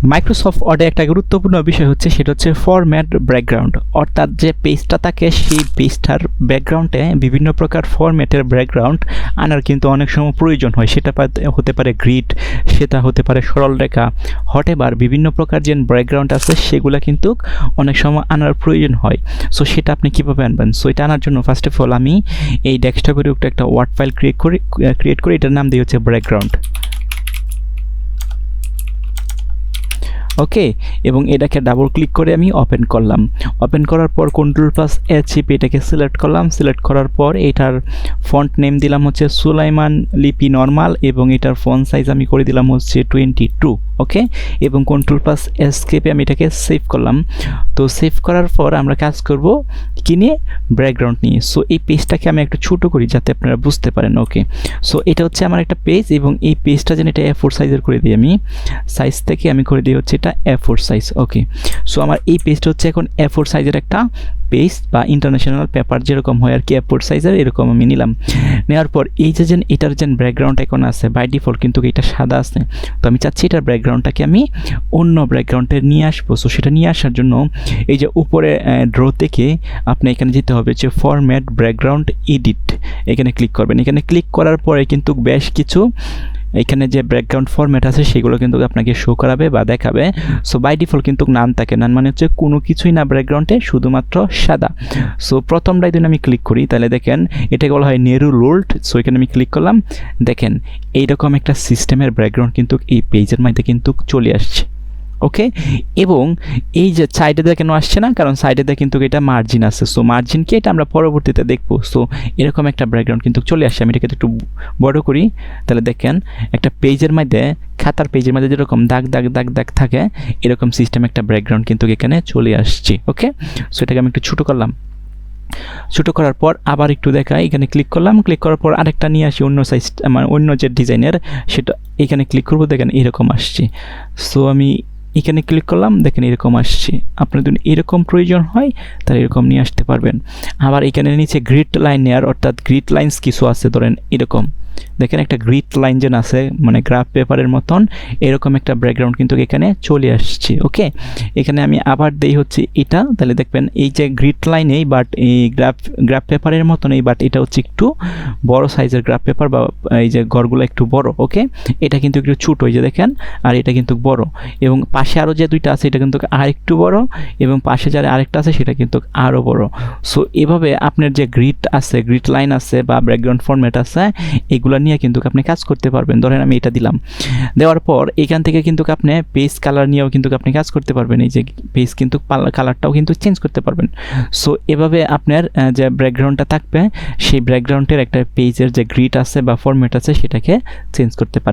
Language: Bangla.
মাইক্রোসফট ওয়ার্ডে একটা গুরুত্বপূর্ণ বিষয় হচ্ছে সেটা হচ্ছে ফরম্যাট ব্যাকগ্রাউন্ড, অর্থাৎ যে পেজটা থাকে সেই পেজটার ব্যাকগ্রাউন্ডে বিভিন্ন প্রকার ফরম্যাটের ব্যাকগ্রাউন্ড আনার কিন্তু অনেক সময় প্রয়োজন হয়। সেটা হতে পারে গ্রিড, সেটা হতে পারে সরলরেখা, হটেবার বিভিন্ন প্রকার যে ব্যাকগ্রাউন্ড আছে সেগুলো কিন্তু অনেক সময় আনার প্রয়োজন হয়। সো সেটা আপনি কীভাবে আনবেন? সো এটা আনার জন্য ফার্স্ট অফ অল আমি এই ডেস্কটপের উপরে একটা ওয়ার্ড ফাইল ক্রিয়েট করি, এটার নাম দিয়ে হচ্ছে ব্যাকগ্রাউন্ড। ওকে, এবং এটাকে ডাবল ক্লিক করে আমি ওপেন করলাম। ওপেন করার পর Ctrl+H চেপে এটাকে সিলেক্ট করলাম। সিলেক্ট করার পর এটার ফন্ট নেম দিলাম হচ্ছে সুলাইমান লিপি নরমাল, এবং এটার ফন্ট সাইজ আমি করে দিলাম হচ্ছে 22। ওকে, এবং Ctrl+S চেপে আমি এটাকে সেভ করলাম। তো সেভ করার পর আমরা কাজ করব কি নিয়ে? ব্যাকগ্রাউন্ড নিয়ে। সো এই পেজটাকে আমি একটু ছোটো করি যাতে আপনারা বুঝতে পারেন। ওকে, সো এটা হচ্ছে আমার একটা পেজ, এবং এই পেজটা যেন এটা A4 সাইজের করে দিই। আমি সাইজ থেকে আমি করে দিই হচ্ছে এটা A4 সাইজ। ওকে, সো আমার এই পেজটা হচ্ছে এখন A4 সাইজের একটা পেজ বা ইন্টারন্যাশনাল পেপার যেরকম হয় আর কি A4 সাইজের, এরকম আমি নিলাম। নেওয়ার পর এই যে এটার যে ব্যাকগ্রাউন্ড এখন আছে বাই ডিফল্ট কিন্তু এটা সাদা আছে। তো আমি চাচ্ছি এটার ব্যাকগ্রাউন্ডটাকে আমি অন্য ব্যাকগ্রাউন্ডে নিয়ে আসবো। সো সেটা নিয়ে আসার জন্য এই যে উপরে ড্র থেকে আপনি এখানে যেতে হবে যে ফরম্যাট ব্যাকগ্রাউন্ড এডিট, এখানে ক্লিক করবেন। এখানে ক্লিক করার পরে কিন্তু বেশ কিছু এখানে যে ব্যাকগ্রাউন্ড ফরম্যাট আছে সেগুলো কিন্তু আপনাকে শো করাবে বা দেখাবে। সো বাই ডিফল্ট কিন্তু নান থাকে, নান মানে হচ্ছে কোনো কিছুই না ব্যাকগ্রাউন্ডে, শুধুমাত্র সাদা। সো প্রথমটাই যদি আমি ক্লিক করি তাহলে দেখেন এটাকে বলা হয় নেরু রুলড। সো এখানে আমি ক্লিক করলাম, দেখেন এইরকম একটা সিস্টেমের ব্যাকগ্রাউন্ড কিন্তু এই পেজের মধ্যে কিন্তু চলে আসছে। ওকে, এবং এই যে সাইডে দিয়ে কেন আসছে না? কারণ সাইডে দিয়ে কিন্তু এটা মার্জিন আছে। সো মার্জিনকে এটা আমরা পরবর্তীতে দেখবো। সো এরকম একটা ব্যাকগ্রাউন্ড কিন্তু চলে আসছে। আমি এটাকে একটু বড় করি, তাহলে দেখেন একটা পেজের মধ্যে, খাতার পেজের মধ্যে যেরকম দাগ দাগ দাগ দাগ থাকে এরকম সিস্টেম একটা ব্যাকগ্রাউন্ড কিন্তু এখানে চলে আসছে। ওকে, সো এটাকে আমি একটু ছোটো করলাম। ছোটো করার পর আবার একটু দেখাই, এখানে ক্লিক করলাম। ক্লিক করার পর আরেকটা নিয়ে আসি অন্য সাইজ, মানে অন্য যে ডিজাইনের, সেটা এখানে ক্লিক করবো, দেখেন এরকম আসছে। সো আমি এখানে ক্লিক করলাম, দেখেন এরকম আসছে। আপনার যদি এরকম প্রয়োজন হয় তাহলে এরকম নিয়ে আসতে পারবেন। আবার এখানে নিচে গ্রিড লাইন নেয়ার, অর্থাৎ গ্রিড লাইন্স কিছু আছে, ধরেন এরকম দেখেন একটা গ্রিড লাইন যেন আছে, মানে গ্রাফ পেপারের মতন এরকম একটা ব্যাকগ্রাউন্ড কিন্তু এখানে চলে আসছে। ওকে, এখানে আমি আবার দেই হচ্ছে এটা, তাহলে দেখবেন এই যে গ্রিড লাইনেই বাট এই গ্রাফ পেপারের মতন, এই বাট এটা হচ্ছে একটু বড় সাইজের গ্রাফ পেপার, বা এই যে ঘরগুলো একটু বড়। ওকে, এটা কিন্তু একটু ছোটো, এই যে দেখেন, আর এটা কিন্তু বড়, এবং পাশে আরও যে দুইটা আছে এটা কিন্তু আর একটু বড়, এবং পাশে যারা আরেকটা আছে সেটা কিন্তু আরও বড়। সো এভাবে আপনার যে গ্রিড আছে, গ্রিড লাইন আছে বা ব্যাকগ্রাউন্ড ফরম্যাট আছে, এগুলো নিয়ে কিন্তু আপনি কাজ করতে পারবেন। ধরেন আমি এটা দিলাম, দেওয়ার পর এখান থেকে কিন্তু আপনি পেজ কালার নিয়েও কিন্তু আপনি কাজ করতে পারবেন। এই যে পেজ কিন্তু কালারটাও কিন্তু চেঞ্জ করতে পারবেন। সো এভাবে আপনার যে ব্যাকগ্রাউন্ডটা থাকবে সেই ব্যাকগ্রাউন্ডের একটা পেজের যে গ্রিড আছে বা ফরম্যাট আছে সেটাকে চেঞ্জ করতে পারেন।